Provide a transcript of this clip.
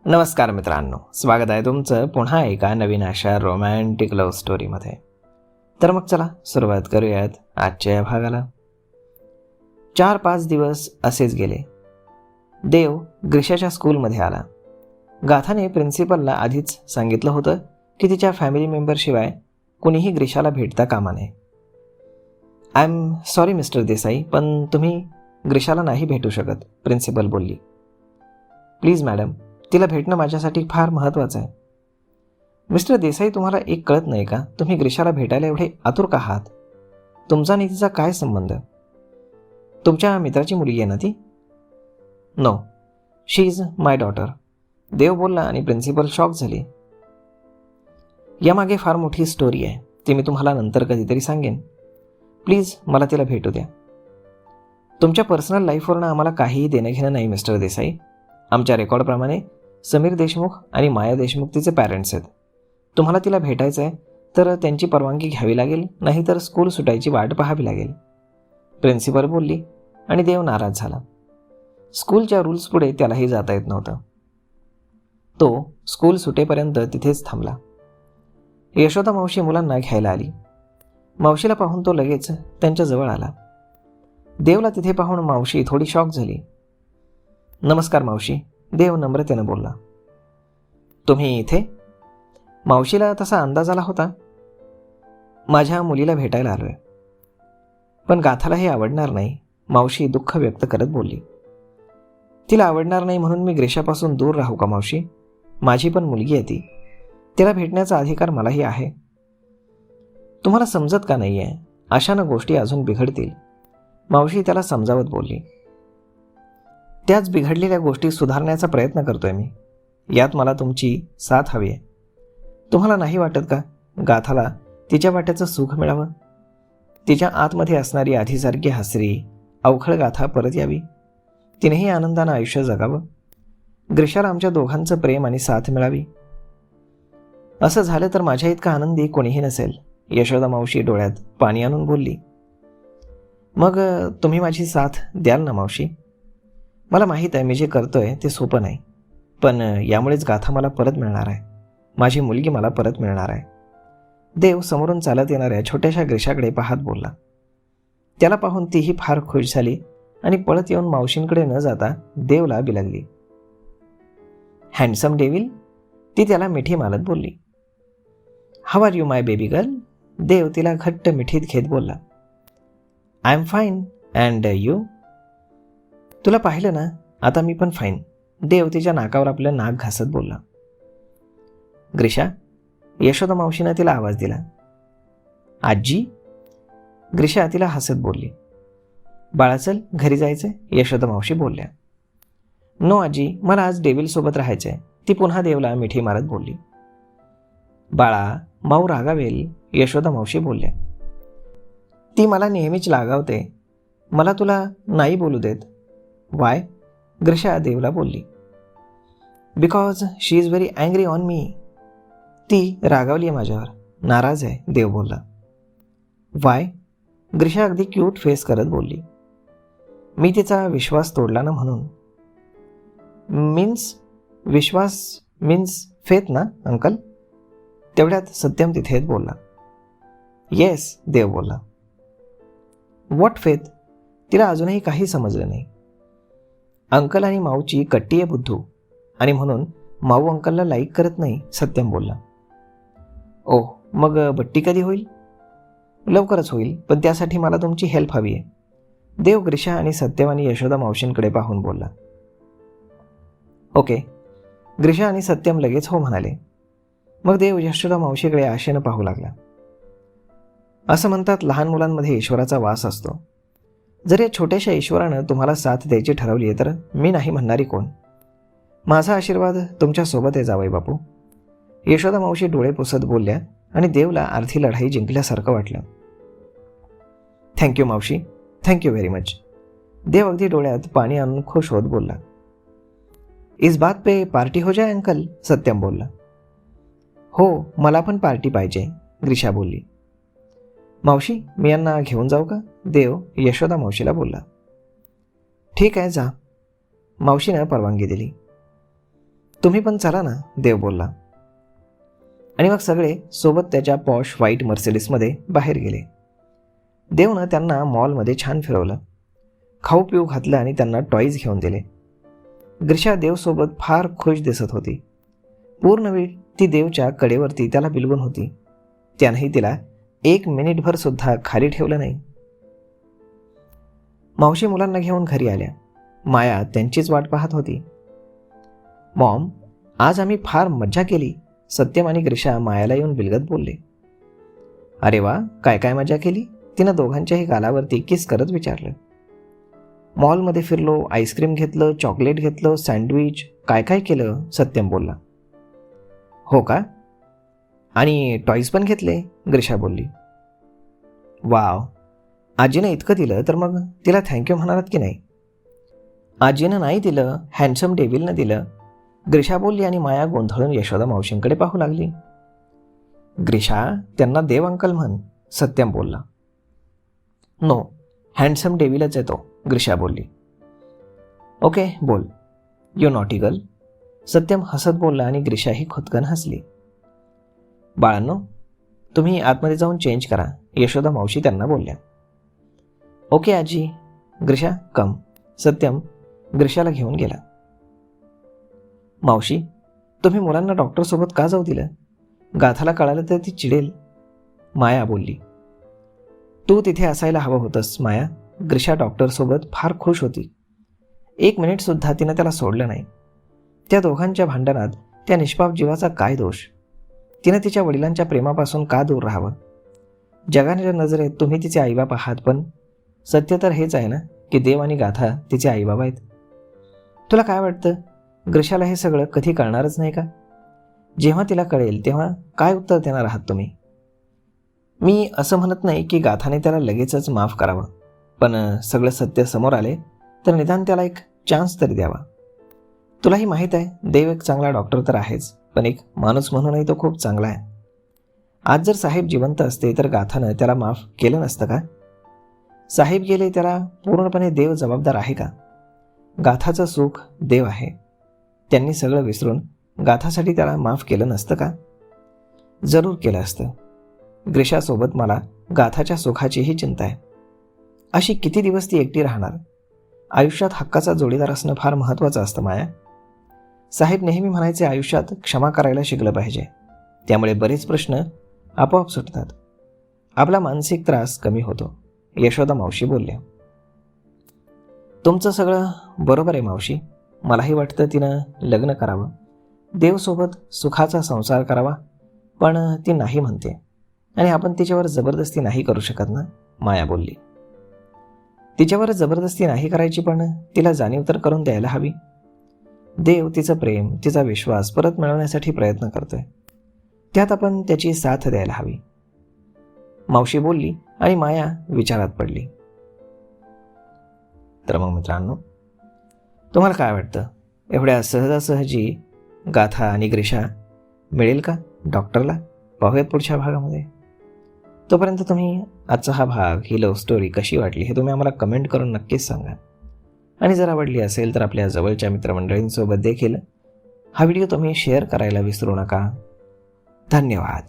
नमस्कार मित्रांनो, स्वागत आहे तुमचं पुन्हा एका नवीन अशा रोमॅन्टिक लव्ह स्टोरीमध्ये. तर मग चला सुरुवात करूयात आजच्या या भागाला. 4-5 दिवस असेच गेले. देव ग्रीशाच्या स्कूलमध्ये आला. गाथाने प्रिन्सिपलला आधीच सांगितलं होतं की तिच्या फॅमिली मेंबरशिवाय कुणीही ग्रीशाला भेटता कामा नये. I am sorry mister Desai, पण तुम्ही ग्रीशाला नाही भेटू शकत, प्रिन्सिपल बोलली. प्लीज मॅडम, तिला भेटणं माझ्यासाठी फार महत्त्वाचं आहे. मिस्टर देसाई, तुम्हाला एक कळत नाही का? तुम्ही ग्रीशाला भेटायला एवढे आतुर का आहात? तुमचा आणि तिचा काय संबंध? तुमच्या मित्राची मुलगी आहे ना ती? No, she is my daughter, Dev बोलला आणि प्रिन्सिपल शॉक झाली. यामागे फार मोठी स्टोरी आहे, ती मी तुम्हाला नंतर कधीतरी सांगेन. प्लीज मला तिला भेटू द्या. तुमच्या पर्सनल लाईफवरनं आम्हाला काहीही देणं घेणं नाही मिस्टर देसाई. आमच्या रेकॉर्डप्रमाणे समीर देशमुख आणि माया देशमुख तिचे पॅरेंट्स आहेत. तुम्हाला तिला भेटायचं आहे तर त्यांची परवानगी घ्यावी लागेल, नाहीतर स्कूल सुटायची वाट पाहावी लागेल, प्रिन्सिपल बोलली आणि देव नाराज झाला. स्कूलच्या रूल्स पुढे त्यालाही जाता येत नव्हतं. तो स्कूल सुटेपर्यंत तिथेच थांबला. यशोदा मावशी मुलांना घ्यायला आली. मावशीला पाहून तो लगेच त्यांच्याजवळ आला. देवला तिथे पाहून मावशी थोडी शॉक झाली. नमस्कार मावशी, देव नम्रतेनं बोलला. तुम्ही इथे? मावशीला तसा अंदाज आला होता. माझ्या मुलीला भेटायला आलोय. पण गाथाला हे आवडणार नाही, मावशी दुःख व्यक्त करत बोलली. तिला आवडणार नाही म्हणून मी ग्रीशापासून दूर राहू का मावशी? माझी पण मुलगी आहे ती, तिला भेटण्याचा अधिकार मलाही आहे. तुम्हाला समजत का नाही आहे? अशानं गोष्टी अजून बिघडतील, मावशी त्याला समजावत बोलली. त्याच बिघडलेल्या गोष्टी सुधारण्याचा प्रयत्न करतोय मी. यात मला तुमची साथ हवी आहे. तुम्हाला नाही वाटत का गाथाला तिच्या वाट्याचं सुख मिळावं? तिच्या आतमध्ये असणारी आधीसारखी हसरी अवखळ गाथा परत यावी, तिनेही आनंदानं आयुष्य जगावं, ग्रीशाला आमच्या दोघांचं प्रेम आणि साथ मिळावी. असं झालं तर माझ्या इतका आनंदी कोणीही नसेल, यशोदा मावशी डोळ्यात पाणी आणून बोलली. मग तुम्ही माझी साथ द्याल ना मावशी? मला माहीत आहे मी जे करतोय ते सोपं नाही, पण यामुळेच गाथा मला परत मिळणार आहे, माझी मुलगी मला परत मिळणार आहे. देव समोरून चालत येणाऱ्या छोट्याशा ग्रीशाकडे पाहत बोलला. त्याला पाहून तीही फार खुश झाली आणि पळत येऊन मावशींकडे न जाता देवला बिलगली. हँडसम डेव्हिल, ती त्याला मिठी मारत बोलली. How are you my baby girl? Dev तिला घट्ट मिठीत घेत बोलला. I am fine, and you? तुला पाहिलं ना, आता मी पण फाईन, देव तिच्या नाकावर आपलं नाक घासत बोलला. ग्रीशा, यशोदा मावशीनं तिला आवाज दिला. आजी? ग्रीशा तिला हसत बोलली. बाळा चल घरी जायचंय, यशोदा मावशी बोलल्या. नो आजी, मला आज डेव्हिलसोबत राहायचंय, ती पुन्हा देवला मिठी मारत बोलली. बाळा, माऊ रागावेल, यशोदा मावशी बोलल्या. ती मला नेहमीच लागावते, मला तुला नाही बोलू देत. वाय? ग्रीशा देवला बोलली. Because she is very angry on me. ती रागावली आहे माझ्यावर, नाराज आहे, देव बोलला. वाय? ग्रीशा अगदी क्यूट फेस करत बोलली. मी तिचा विश्वास तोडला ना म्हणून. मीन्स? विश्वास मीन्स फेथ ना अंकल? तेवढ्यात सत्यम तिथेच बोलला. येस, देव बोलला. What faith? तिला अजूनही काही समजलं नाही. अंकल आणि माऊची कट्टी आहे बुद्धू, आणि म्हणून माऊ अंकलला लाईक करत नाही, सत्यम बोलला. ओह, मग बट्टी कधी होईल? लवकरच होईल, पण त्यासाठी मला तुमची हेल्प हवी आहे, देव ग्रीशा आणि सत्यम आणि यशोदा मावशींकडे पाहून बोलला. ओके, ग्रीशा आणि सत्यम लगेच हो म्हणाले. मग देव यशोदा मावशीकडे आशेनं पाहू लागला. असं म्हणतात लहान मुलांमध्ये ईश्वराचा वास असतो. जर या छोट्याशा ईश्वरानं तुम्हाला साथ द्यायची ठरवली तर मी नाही म्हणणारी कोण? माझा आशीर्वाद तुमच्यासोबत आहे जावई बापू, यशोदा मावशी डोळे पुसत बोलल्या आणि देवला अर्धी लढाई जिंकल्यासारखं वाटलं. थँक्यू मावशी, थँक्यू व्हेरी मच, देव अगदी डोळ्यात पाणी आणून खुश होत बोलला. इस बात पे पार्टी हो जाए अंकल, सत्यम बोलला. हो, मला पण पार्टी पाहिजे, ग्रीशा बोलली. मावशी, मी यांना घेऊन जाऊ का? देव यशोदा मावशीला बोलला. ठीक आहे, जा, मावशीनं परवानगी दिली. तुम्ही पण चला ना, देव बोलला. आणि मग सगळे सोबत त्याच्या पॉश व्हाईट मर्सिडीजमध्ये बाहेर गेले. देवनं त्यांना मॉलमध्ये छान फिरवलं, खाऊ पिऊ घातलं आणि त्यांना टॉईज घेऊन दिले. ग्रीशा देवसोबत फार खुश दिसत होती. पूर्ण वेळ ती देवच्या कडेवरती त्याला बिलगून होती. त्यानंही तिला 1 मिनिटभर सुद्धा खाली ठेवलं नाही. मावशी मुलांना घेऊन घरी आल्या. माया त्यांचीच वाट पाहत होती. मॉम, आज आम्ही फार मज्जा केली, सत्यम आणि ग्रीशा मायाला येऊन बिलगत बोलले. अरे वा, काय काय मजा केली, तिनं दोघांच्याही गालावरती किस करत विचारलं. मॉलमध्ये फिरलो, आईस्क्रीम घेतलं, चॉकलेट घेतलं, सँडविच, काय काय केलं, सत्यम बोलला. हो का, आणि टॉईज पण घेतले, ग्रीशा बोलली. वाव, आजीनं इतकं दिलं तर मग तिला थँक्यू म्हणालात की नाही? आजीनं नाही दिलं, हँडसम डेव्हिलनं दिलं, ग्रीशा बोलली आणि माया गोंधळून यशोदा मावशींकडे पाहू लागली. ग्रीशा, त्यांना देव अंकल म्हण, सत्यम बोलला. नो, हँडसम डेव्हिलच आहे तो, ग्रीशा बोलली. ओके बोल, यू नॉटी गर्ल, सत्यम हसत बोलला आणि ग्रीशा ही खुदकन हसली. बाळांनो, तुम्ही आतमध्ये जाऊन चेंज करा, यशोदा मावशी त्यांना बोलल्या. ओके आजी. ग्रीशा कम, सत्यम ग्रीशाला घेऊन गेला. मावशी, तुम्ही मुलांना डॉक्टरसोबत का जाऊ दिलं? गाथाला कळालं तर ती चिडेल, माया बोलली. तू तिथे असायला हवं होतंस माया. ग्रीशा डॉक्टरसोबत फार खुश होती. 1 मिनिटसुद्धा तिनं त्याला सोडलं नाही. त्या दोघांच्या भांडणात त्या निष्पाप जीवाचा काय दोष? तिनं तिच्या वडिलांच्या प्रेमापासून का दूर राहावं? जगाच्या नजरेत तुम्ही तिचे आईबाप आहात, पण सत्य तर हेच आहे ना की देव आणि गाथा तिचे आईबाबा आहेत. तुला काय वाटतं, ग्रीशाला हे सगळं कधी कळणारच नाही का? जेव्हा तिला कळेल तेव्हा काय उत्तर देणार आहात तुम्ही? मी असं म्हणत नाही की गाथाने त्याला लगेचच माफ करावं, पण सगळं सत्य समोर आले तर निदान त्याला एक चान्स तरी द्यावा. तुलाही माहीत आहे, देव एक चांगला डॉक्टर तर आहेच, पण एक माणूस म्हणूनही तो खूप चांगला आहे. आज जर साहेब जिवंत असते तर गाथानं त्याला माफ केलं नसतं का? साहेब गेले, त्याला पूर्णपणे देव जबाबदार आहे का? गाथाचं सुख देव आहे. त्यांनी सगळं विसरून गाथासाठी त्याला माफ केलं नसतं का? जरूर केलं असतं. ग्रीशासोबत मला गाथाच्या सुखाचीही चिंता आहे. अशी किती दिवस ती एकटी राहणार? आयुष्यात हक्काचा जोडीदार असणं फार महत्त्वाचं असतं माया. साहेब नेहमी म्हणायचे, आयुष्यात क्षमा करायला शिकलं पाहिजे, त्यामुळे बरेच प्रश्न आपोआप सुटतात, आपला मानसिक त्रास कमी होतो, यशोदा मावशी बोलल्या. तुमचं सगळं बरोबर आहे मावशी. मलाही वाटतं तिनं लग्न करावं, देवसोबत सुखाचा संसार करावा, पण ती नाही म्हणते आणि आपण तिच्यावर जबरदस्ती नाही करू शकत ना, माया बोलली. तिच्यावर जबरदस्ती नाही करायची, पण तिला जाणीव तर करून द्यायला हवी. देव तिचं प्रेम, तिचा विश्वास परत मिळवण्यासाठी प्रयत्न करतोय, त्यात आपण त्याची साथ द्यायला हवी, मावशी बोलली आणि माया विचारात पडली. तर मग मित्रांनो, तुम्हाला काय वाटतं, एवढ्या सहजासहजी गाथा आणि ग्रीशा मिळेल का डॉक्टरला? पाहूयात पुढच्या भागामध्ये. तोपर्यंत तुम्ही आजचा हा भाग, ही लव्ह स्टोरी कशी वाटली हे तुम्ही आम्हाला कमेंट करून नक्कीच सांगा. आणि जर आवडली असेल तर आपल्या जवळच्या मित्रमंडळींसोबत देखील हा व्हिडिओ तुम्ही शेअर करायला विसरू नका. धन्यवाद.